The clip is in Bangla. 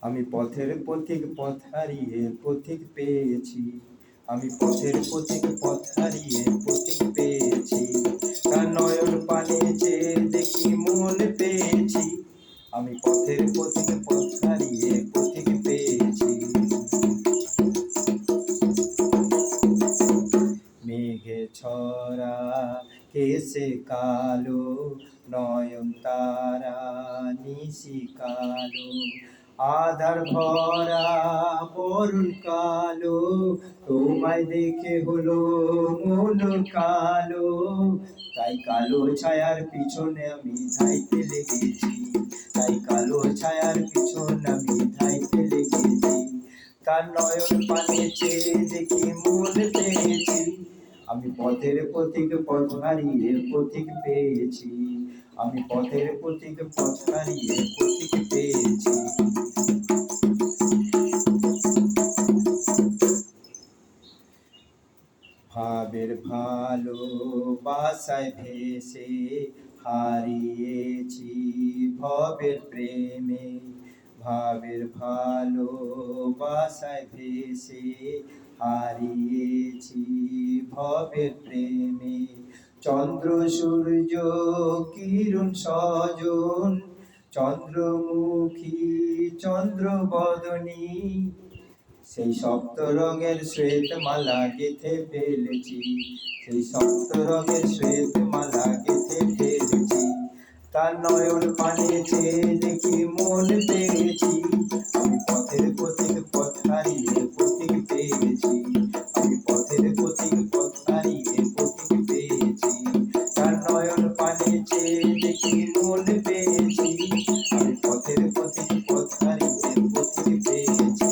আমি পথের পথিক পথ হারিয়ে পথিক পেয়েছি। আমি পথের পথিক পথ হারিয়ে পথিক পেয়েছি। তার নয়ন পানে চেয়ে দেখি মন পেয়েছি। আমি পথের পথিক পথ হারিয়ে পথিক পেয়েছি। মেঘে ছড়া কেসে কালো, নয়ন তারা নিশি কালো, আধার ভরা বরুণ কালো, তোমায় দেখে হলো মন কালো। তাই কালো ছায়ার পিছনে আমি ধাইতে লেগেছি। তাই কালো ছায়ার পিছনে আমি ধাইতে লেগেছি। তার নয়ন পানে চেয়ে দেখি মন পেয়েছি। আমি পথের পথিক পথ হারিয়ে পথিক পেয়েছি। আমি পথের পথিক পথ হারিয়ে পথিক পেয়েছি। ভাবের ভালোবাসায় ভেসে হারিয়েছি ভবের প্রেমে। ভাবের ভালোবাসায় ভেসে হারিয়েছি ভবের প্রেমে। চন্দ্র সূর্য কিরণ সজন, চন্দ্রমুখী চন্দ্র বদনী, সেই সপ্ত রঙের শ্বেত মালা গেঁথে ফেলেছি। সেই সপ্ত রঙের শ্বেত মালা গেঁথে ফেলেছি। তার নয়ন পানে চেয়ে দেখি মন পেয়েছি। আমি পথের পথিক পথ হারিয়ে পথিক পেয়েছি। আমি পথের পথিক পথ হারিয়ে পথিক পেয়েছি। তার নয়ন পানে চেয়ে দেখি মন পেয়েছি। আমি পথের পথিক পথ হারিয়ে পথিক পেয়েছি।